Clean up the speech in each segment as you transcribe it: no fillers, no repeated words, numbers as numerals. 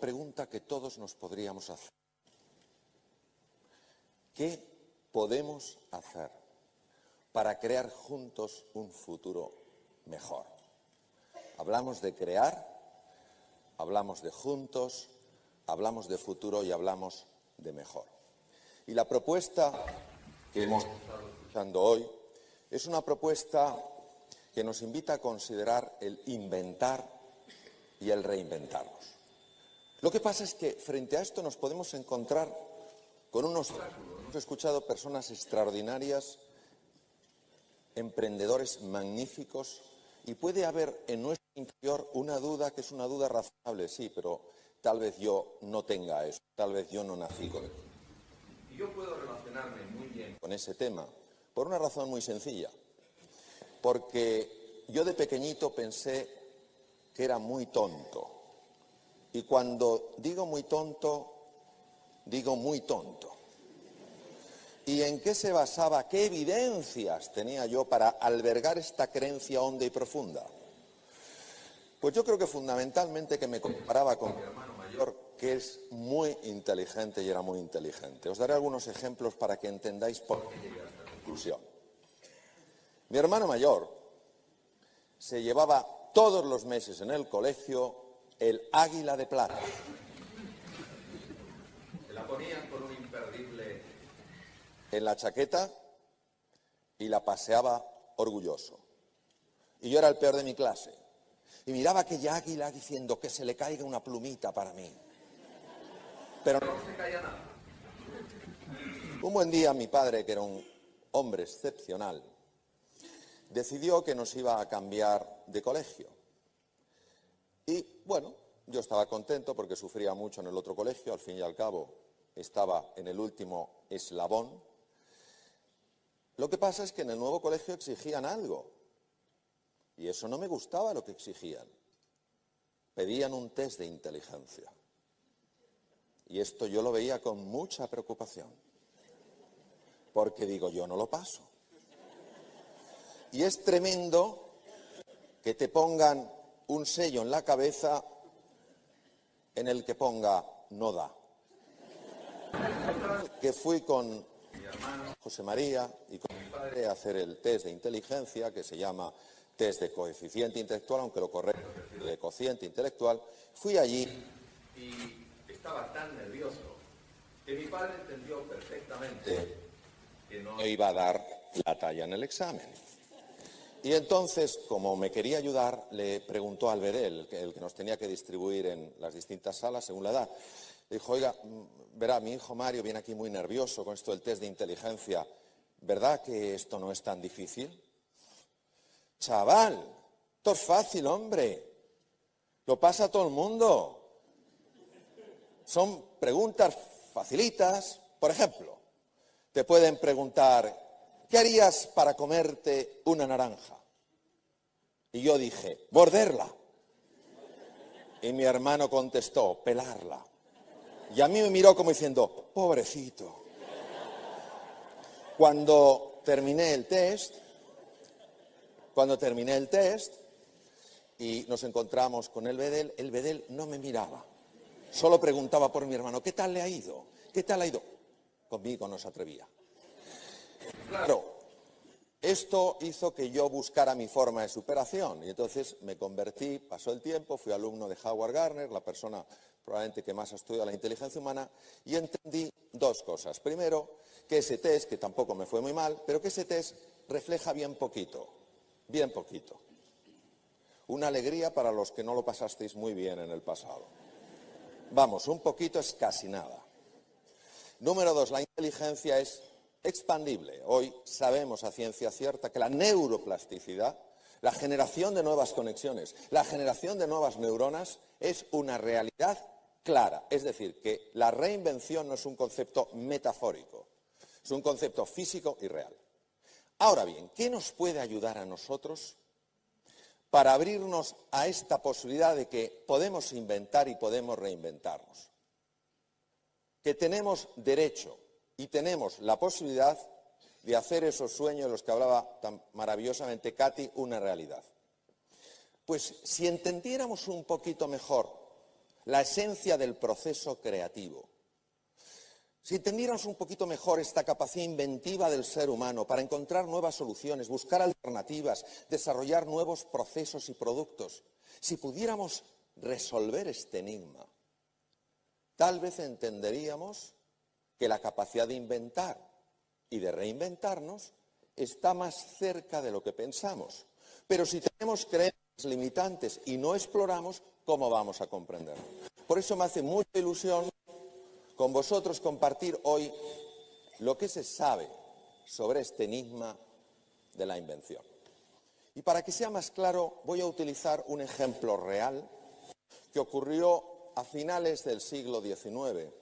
Pregunta que todos nos podríamos hacer. ¿Qué podemos hacer para crear juntos un futuro mejor? Hablamos de crear, hablamos de juntos, hablamos de futuro y hablamos de mejor. Y la propuesta que hemos estado escuchando hoy es una propuesta que nos invita a considerar el inventar y el reinventarnos. Lo que pasa es que frente a esto nos podemos encontrar con unos obstáculos. Hemos escuchado personas extraordinarias, emprendedores magníficos, y puede haber en nuestro interior una duda que es una duda razonable, sí, pero tal vez yo no tenga eso, tal vez yo no nací con eso. Y yo puedo relacionarme muy bien con ese tema por una razón muy sencilla, porque yo de pequeñito pensé que era muy tonto. Y cuando digo muy tonto, digo muy tonto. ¿Y en qué se basaba? ¿Qué evidencias tenía yo para albergar esta creencia honda y profunda? Pues yo creo que fundamentalmente que me comparaba con mi hermano mayor, que es muy inteligente y era muy inteligente. Os daré algunos ejemplos para que entendáis por qué llegué a esta conclusión. Mi hermano mayor se llevaba todos los meses en el colegio el águila de plata. Se la ponían con un imperdible en la chaqueta y la paseaba orgulloso. Y yo era el peor de mi clase. Y miraba aquella águila diciendo que se le caiga una plumita para mí. Pero no se caía nada. Un buen día mi padre, que era un hombre excepcional, decidió que nos iba a cambiar de colegio. Y bueno, yo estaba contento porque sufría mucho en el otro colegio, al fin y al cabo estaba en el último eslabón. Lo que pasa es que en el nuevo colegio exigían algo y eso no me gustaba lo que exigían. Pedían un test de inteligencia y esto yo lo veía con mucha preocupación porque digo, yo no lo paso. Y es tremendo que te pongan un sello en la cabeza en el que ponga no da. Que fui con mi hermano José María y con mi padre a hacer el test de inteligencia, que se llama test de coeficiente intelectual, aunque lo correcto es decir de cociente intelectual. Fui allí y estaba tan nervioso que mi padre entendió perfectamente que no iba a dar la talla en el examen. Y entonces, como me quería ayudar, le preguntó a Albedel, el que nos tenía que distribuir en las distintas salas según la edad. Le dijo, oiga, verá, mi hijo Mario viene aquí muy nervioso con esto del test de inteligencia. ¿Verdad que esto no es tan difícil? Chaval, esto es fácil, hombre. Lo pasa todo el mundo. Son preguntas facilitas. Por ejemplo, te pueden preguntar, ¿qué harías para comerte una naranja? Y yo dije, morderla. Y mi hermano contestó, pelarla. Y a mí me miró como diciendo, pobrecito. Cuando terminé el test y nos encontramos con el Bedel no me miraba. Solo preguntaba por mi hermano, ¿qué tal le ha ido? ¿Qué tal ha ido? Conmigo no se atrevía. Claro, esto hizo que yo buscara mi forma de superación y entonces me convertí, pasó el tiempo, fui alumno de Howard Gardner, la persona probablemente que más ha estudiado la inteligencia humana, y entendí dos cosas. Primero, que ese test, que tampoco me fue muy mal, pero que ese test refleja bien poquito. Una alegría para los que no lo pasasteis muy bien en el pasado. Vamos, un poquito es casi nada. Número dos, la inteligencia es expandible. Hoy sabemos a ciencia cierta que la neuroplasticidad, la generación de nuevas conexiones, la generación de nuevas neuronas es una realidad clara. Es decir, que la reinvención no es un concepto metafórico, es un concepto físico y real. Ahora bien, ¿qué nos puede ayudar a nosotros para abrirnos a esta posibilidad de que podemos inventar y podemos reinventarnos? Que tenemos derecho y tenemos la posibilidad de hacer esos sueños de los que hablaba tan maravillosamente Katy una realidad. Pues si entendiéramos un poquito mejor la esencia del proceso creativo. Si entendiéramos un poquito mejor esta capacidad inventiva del ser humano para encontrar nuevas soluciones, buscar alternativas, desarrollar nuevos procesos y productos, si pudiéramos resolver este enigma, tal vez entenderíamos que la capacidad de inventar y de reinventarnos está más cerca de lo que pensamos. Pero si tenemos creencias limitantes y no exploramos, ¿cómo vamos a comprenderlo? Por eso me hace mucha ilusión con vosotros compartir hoy lo que se sabe sobre este enigma de la invención. Y para que sea más claro, voy a utilizar un ejemplo real que ocurrió a finales del siglo XIX,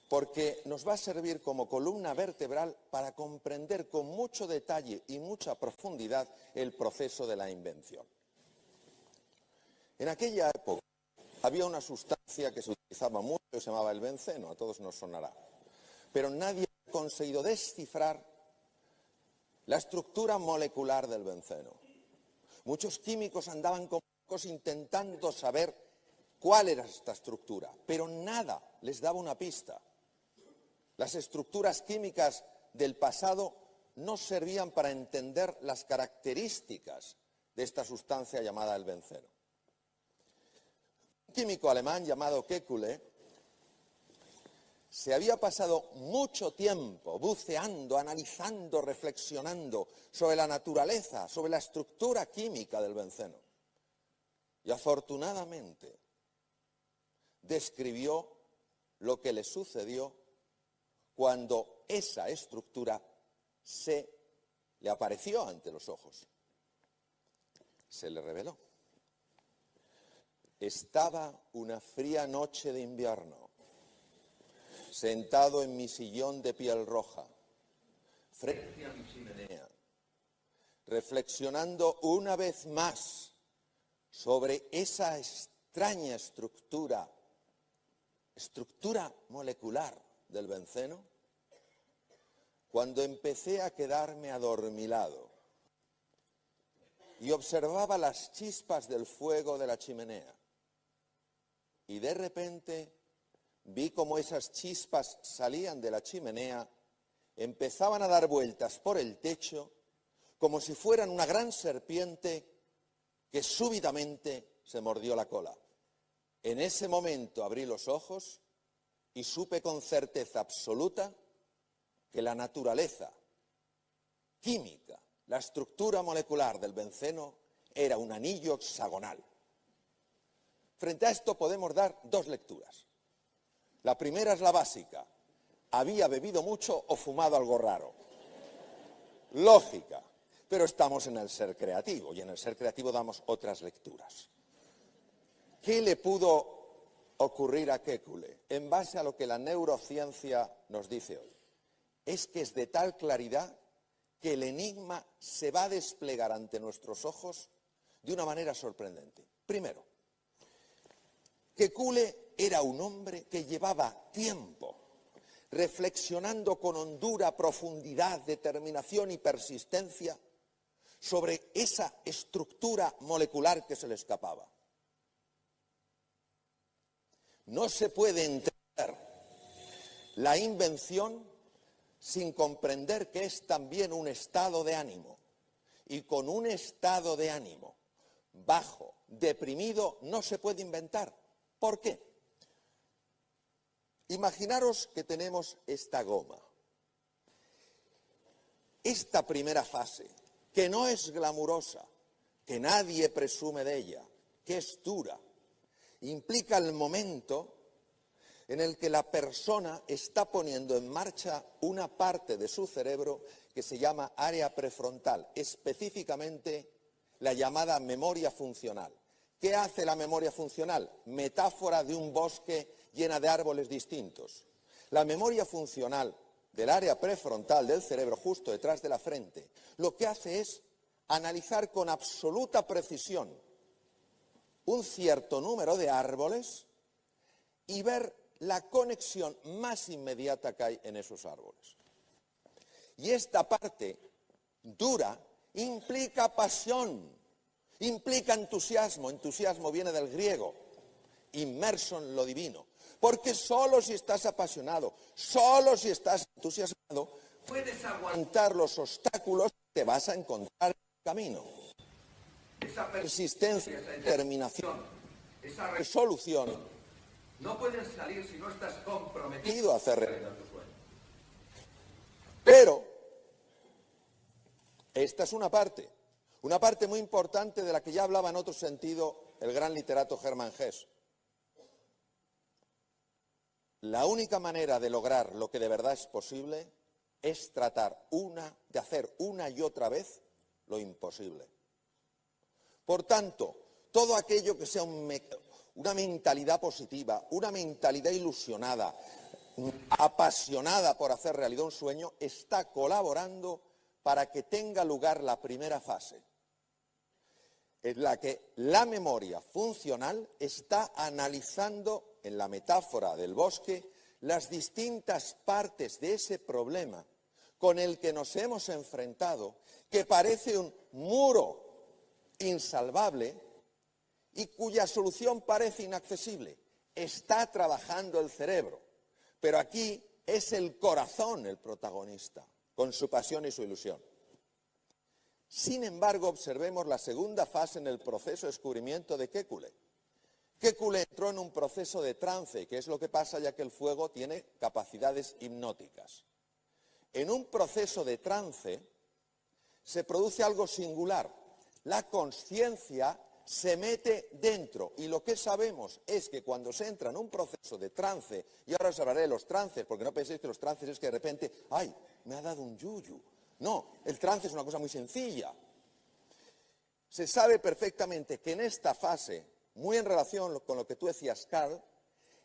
porque nos va a servir como columna vertebral para comprender con mucho detalle y mucha profundidad el proceso de la invención. En aquella época había una sustancia que se utilizaba mucho que se llamaba el benceno, a todos nos sonará, pero nadie ha conseguido descifrar la estructura molecular del benceno. Muchos químicos andaban con intentando saber cuál era esta estructura, pero nada les daba una pista. Las estructuras químicas del pasado no servían para entender las características de esta sustancia llamada el benceno. Un químico alemán llamado Kekulé se había pasado mucho tiempo buceando, analizando, reflexionando sobre la naturaleza, sobre la estructura química del benceno. Y afortunadamente describió lo que le sucedió cuando esa estructura se le apareció ante los ojos. Se le reveló. Estaba una fría noche de invierno, sentado en mi sillón de piel roja, frente a mi chimenea, reflexionando una vez más sobre esa extraña estructura molecular del benceno, cuando empecé a quedarme adormilado y observaba las chispas del fuego de la chimenea. Y de repente vi cómo esas chispas salían de la chimenea, empezaban a dar vueltas por el techo, como si fueran una gran serpiente que súbitamente se mordió la cola. En ese momento abrí los ojos y supe con certeza absoluta que la naturaleza química, la estructura molecular del benceno era un anillo hexagonal. Frente a esto podemos dar dos lecturas. La primera es la básica. Había bebido mucho o fumado algo raro. Lógica. Pero estamos en el ser creativo y en el ser creativo damos otras lecturas. ¿Qué le pudo ocurrir a Kekulé? En base a lo que la neurociencia nos dice hoy. Es que es de tal claridad que el enigma se va a desplegar ante nuestros ojos de una manera sorprendente. Primero, Kekulé era un hombre que llevaba tiempo reflexionando con hondura, profundidad, determinación y persistencia sobre esa estructura molecular que se le escapaba. No se puede entender la invención sin comprender que es también un estado de ánimo. Y con un estado de ánimo bajo, deprimido, no se puede inventar. ¿Por qué? Imaginaros que tenemos esta goma. Esta primera fase, que no es glamurosa, que nadie presume de ella, que es dura, implica el momento en el que la persona está poniendo en marcha una parte de su cerebro que se llama área prefrontal, específicamente la llamada memoria funcional. ¿Qué hace la memoria funcional? Metáfora de un bosque llena de árboles distintos. La memoria funcional del área prefrontal del cerebro, justo detrás de la frente, lo que hace es analizar con absoluta precisión un cierto número de árboles y ver la conexión más inmediata que hay en esos árboles. Y esta parte dura implica pasión, implica entusiasmo. Entusiasmo viene del griego inmerso en lo divino. Porque solo si estás apasionado, solo si estás entusiasmado, puedes aguantar los obstáculos que te vas a encontrar en el camino. Esa persistencia, esa determinación, esa resolución, no pueden salir si no estás comprometido a hacer realidad tu sueño. Pero esta es una parte muy importante de la que ya hablaba en otro sentido el gran literato Hermann Hesse. La única manera de lograr lo que de verdad es posible es tratar de hacer una y otra vez lo imposible. Por tanto, todo aquello que sea una mentalidad positiva, una mentalidad ilusionada, apasionada por hacer realidad un sueño, está colaborando para que tenga lugar la primera fase, en la que la memoria funcional está analizando, en la metáfora del bosque, las distintas partes de ese problema con el que nos hemos enfrentado, que parece un muro insalvable y cuya solución parece inaccesible. Está trabajando el cerebro, pero aquí es el corazón el protagonista, con su pasión y su ilusión. Sin embargo, observemos la segunda fase en el proceso de descubrimiento de Kekulé. Kekulé entró en un proceso de trance, que es lo que pasa ya que el fuego tiene capacidades hipnóticas. En un proceso de trance se produce algo singular. La consciencia se mete dentro y lo que sabemos es que cuando se entra en un proceso de trance, y ahora os hablaré de los trances, porque no penséis que los trances es que de repente, ¡ay, me ha dado un yuyu! No, el trance es una cosa muy sencilla. Se sabe perfectamente que en esta fase, muy en relación con lo que tú decías, Carl,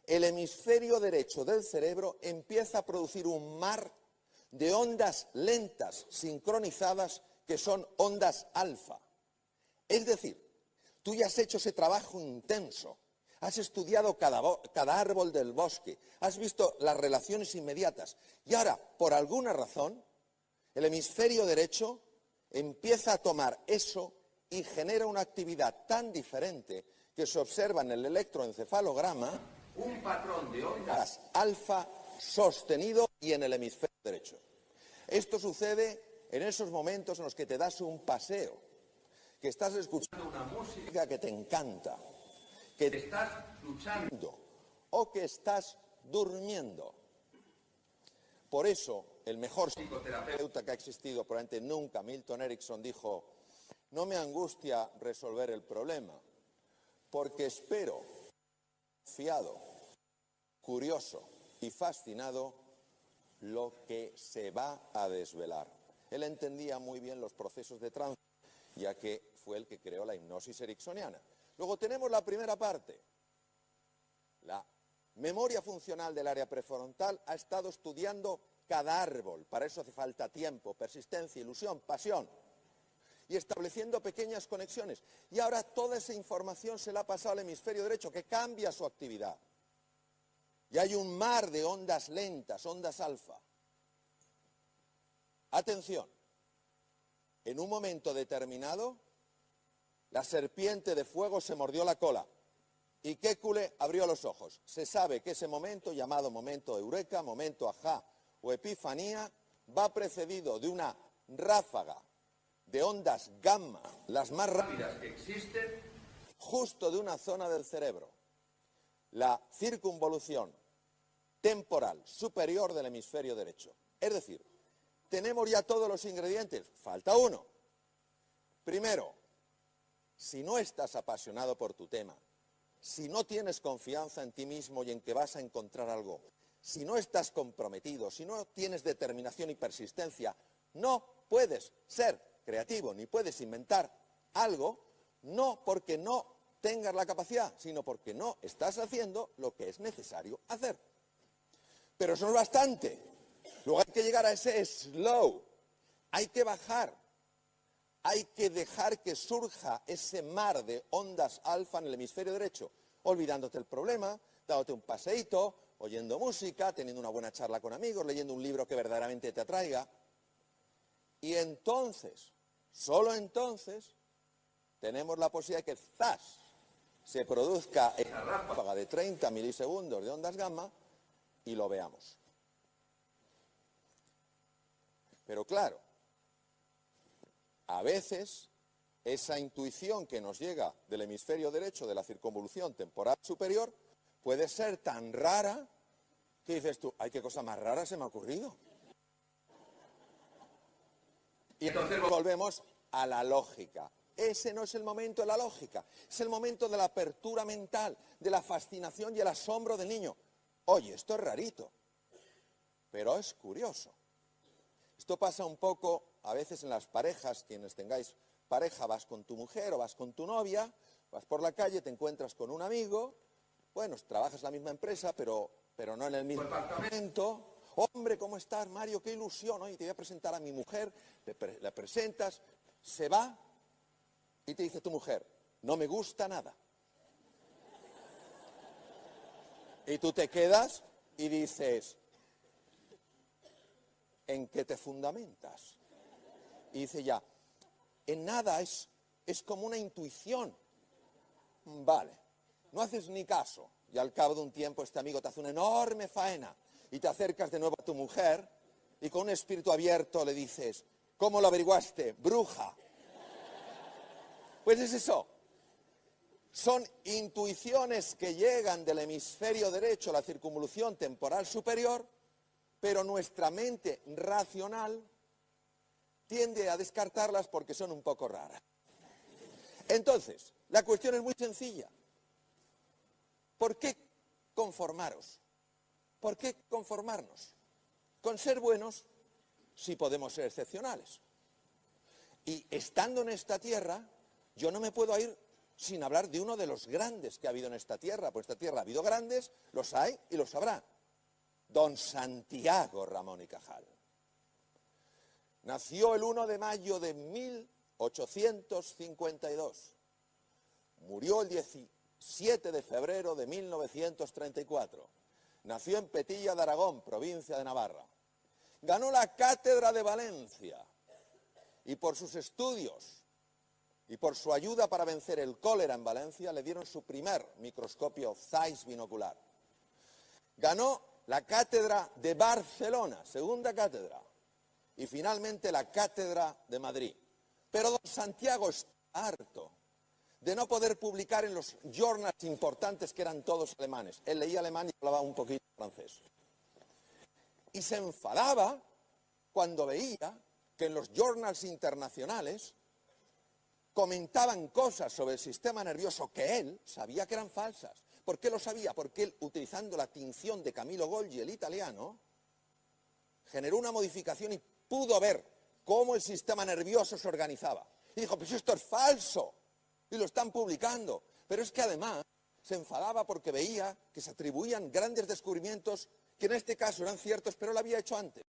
el hemisferio derecho del cerebro empieza a producir un mar de ondas lentas, sincronizadas, que son ondas alfa. Es decir, tú ya has hecho ese trabajo intenso, has estudiado cada árbol del bosque, has visto las relaciones inmediatas y ahora, por alguna razón, el hemisferio derecho empieza a tomar eso y genera una actividad tan diferente que se observa en el electroencefalograma un patrón de ondas alfa sostenido y en el hemisferio derecho. Esto sucede en esos momentos en los que te das un paseo, que estás escuchando una música que te encanta, que te estás luchando o que estás durmiendo. Por eso, el mejor psicoterapeuta que ha existido, probablemente nunca, Milton Erickson, dijo: no me angustia resolver el problema, porque espero, fiado, curioso y fascinado, lo que se va a desvelar. Él entendía muy bien los procesos de trance, ya que fue el que creó la hipnosis ericksoniana. Luego tenemos la primera parte. La memoria funcional del área prefrontal ha estado estudiando cada árbol. Para eso hace falta tiempo, persistencia, ilusión, pasión. Y estableciendo pequeñas conexiones. Y ahora toda esa información se la ha pasado al hemisferio derecho, que cambia su actividad. Y hay un mar de ondas lentas, ondas alfa. Atención. En un momento determinado, la serpiente de fuego se mordió la cola y Kekulé abrió los ojos. Se sabe que ese momento, llamado momento eureka, momento ajá o epifanía, va precedido de una ráfaga de ondas gamma, las más rápidas que existen, justo de una zona del cerebro, la circunvolución temporal superior del hemisferio derecho. Es decir, tenemos ya todos los ingredientes, falta uno. Primero, si no estás apasionado por tu tema, si no tienes confianza en ti mismo y en que vas a encontrar algo, si no estás comprometido, si no tienes determinación y persistencia, no puedes ser creativo ni puedes inventar algo, no porque no tengas la capacidad, sino porque no estás haciendo lo que es necesario hacer. Pero eso no es bastante. Luego hay que llegar a ese slow, hay que bajar, hay que dejar que surja ese mar de ondas alfa en el hemisferio derecho, olvidándote el problema, dándote un paseíto, oyendo música, teniendo una buena charla con amigos, leyendo un libro que verdaderamente te atraiga. Y entonces, solo entonces, tenemos la posibilidad de que ¡zas!, se produzca esa ráfaga de 30 milisegundos de ondas gamma y lo veamos. Pero claro, a veces esa intuición que nos llega del hemisferio derecho de la circunvolución temporal superior puede ser tan rara que dices tú, ¡ay, qué cosa más rara se me ha ocurrido! Y entonces volvemos a la lógica. Ese no es el momento de la lógica, es el momento de la apertura mental, de la fascinación y el asombro del niño. Oye, esto es rarito, pero es curioso. Esto pasa un poco a veces en las parejas, quienes tengáis pareja, vas con tu mujer o vas con tu novia, vas por la calle, te encuentras con un amigo, bueno, trabajas en la misma empresa, pero no en el mismo departamento. Hombre, ¿cómo estás, Mario? Qué ilusión, hoy te voy a presentar a mi mujer, le presentas, se va y te dice tu mujer, no me gusta nada. Y tú te quedas y dices, ¿en qué te fundamentas? Y dice ya, en nada, es como una intuición. Vale, no haces ni caso. Y al cabo de un tiempo este amigo te hace una enorme faena y te acercas de nuevo a tu mujer y con un espíritu abierto le dices, ¿cómo lo averiguaste? Bruja. Pues es eso. Son intuiciones que llegan del hemisferio derecho a la circunvolución temporal superior, pero nuestra mente racional tiende a descartarlas porque son un poco raras. Entonces, la cuestión es muy sencilla. ¿Por qué conformaros? ¿Por qué conformarnos? Con ser buenos, sí podemos ser excepcionales. Y estando en esta tierra, yo no me puedo ir sin hablar de uno de los grandes que ha habido en esta tierra. Pues esta tierra ha habido grandes, los hay y los habrá. Don Santiago Ramón y Cajal. Nació el 1 de mayo de 1852. Murió el 17 de febrero de 1934. Nació en Petilla de Aragón, provincia de Navarra. Ganó la cátedra de Valencia y por sus estudios y por su ayuda para vencer el cólera en Valencia le dieron su primer microscopio Zeiss binocular. Ganó la cátedra de Barcelona, segunda cátedra, y finalmente la cátedra de Madrid. Pero don Santiago está harto de no poder publicar en los journals importantes que eran todos alemanes. Él leía alemán y hablaba un poquito francés. Y se enfadaba cuando veía que en los journals internacionales comentaban cosas sobre el sistema nervioso que él sabía que eran falsas. ¿Por qué lo sabía? Porque él, utilizando la tinción de Camillo Golgi, el italiano, generó una modificación y pudo ver cómo el sistema nervioso se organizaba. Y dijo, pues esto es falso. Y lo están publicando. Pero es que además se enfadaba porque veía que se atribuían grandes descubrimientos que en este caso eran ciertos, pero lo había hecho antes.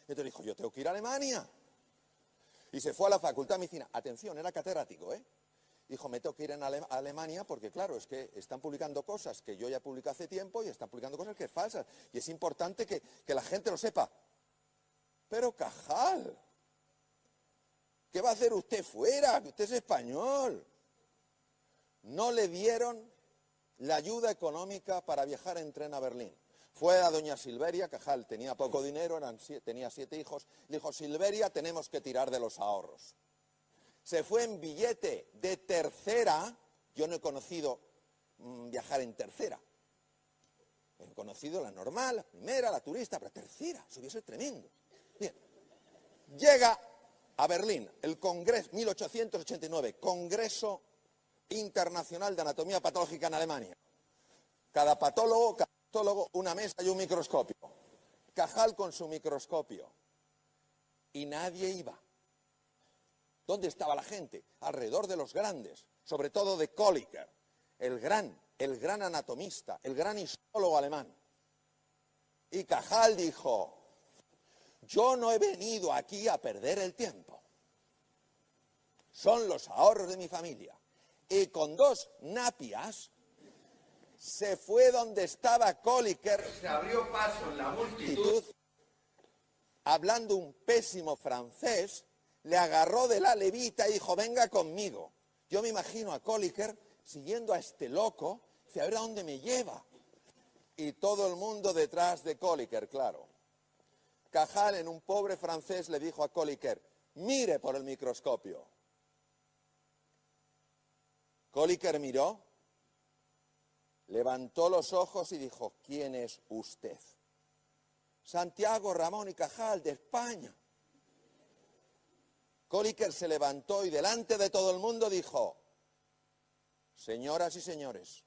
Entonces dijo, yo tengo que ir a Alemania. Y se fue a la Facultad de Medicina. Atención, era catedrático, ¿eh? Dijo, me tengo que ir a Alemania porque, claro, es que están publicando cosas que yo ya publiqué hace tiempo y están publicando cosas que es falsas. Y es importante que la gente lo sepa. Pero Cajal, ¿qué va a hacer usted fuera? Que usted es español. No le dieron la ayuda económica para viajar en tren a Berlín. Fue a doña Silveria, Cajal tenía poco dinero, tenía 7 hijos. Le dijo, Silveria, tenemos que tirar de los ahorros. Se fue en billete de tercera. Yo no he conocido viajar en tercera. He conocido la normal, la primera, la turista, pero tercera, eso hubiese sido tremendo. Bien, llega a Berlín, el Congreso, 1889, Congreso Internacional de Anatomía Patológica en Alemania. Cada patólogo, una mesa y un microscopio. Cajal con su microscopio. Y nadie iba. ¿Dónde estaba la gente? Alrededor de los grandes, sobre todo de Kolliker, el gran anatomista, el gran histólogo alemán. Y Cajal dijo: yo no he venido aquí a perder el tiempo. Son los ahorros de mi familia. Y con 2 napias se fue donde estaba Kolliker. Se abrió paso en la multitud. Hablando un pésimo francés, le agarró de la levita y dijo: venga conmigo. Yo me imagino a Kolliker siguiendo a este loco, dice: a ver a dónde me lleva. Y todo el mundo detrás de Kolliker, claro. Cajal, en un pobre francés, le dijo a Kolliker: mire por el microscopio. Kolliker miró, levantó los ojos y dijo: ¿quién es usted? Santiago Ramón y Cajal, de España. Kolliker se levantó y delante de todo el mundo dijo: señoras y señores,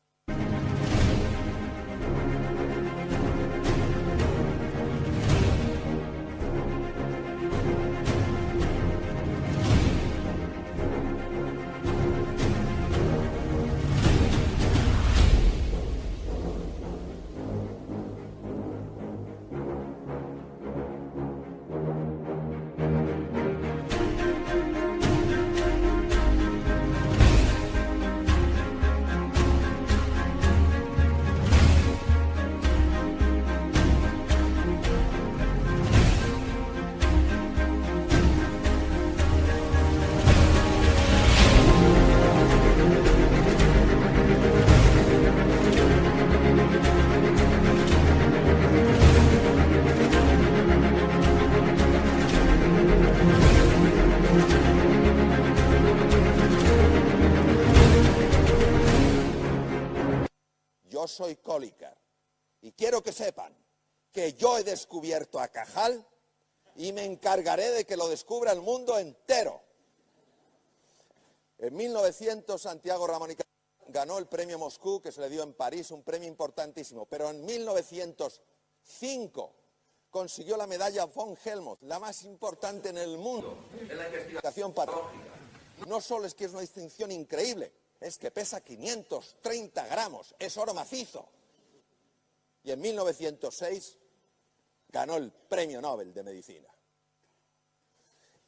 yo soy Kolliker y quiero que sepan que yo he descubierto a Cajal y me encargaré de que lo descubra el mundo entero. En 1900 Santiago Ramón y Cajal ganó el premio Moscú, que se le dio en París, un premio importantísimo, pero en 1905 consiguió la medalla von Helmholtz, la más importante en el mundo en la investigación patológica. No solo es que es una distinción increíble, es que pesa 530 gramos, es oro macizo. Y en 1906 ganó el premio Nobel de Medicina.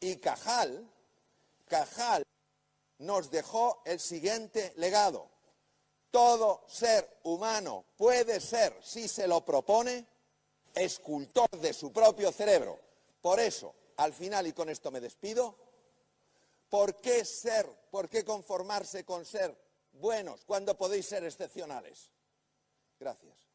Y Cajal nos dejó el siguiente legado: todo ser humano puede ser, si se lo propone, escultor de su propio cerebro. Por eso, al final, y con esto me despido, ¿por qué conformarse con ser buenos cuando podéis ser excepcionales? Gracias.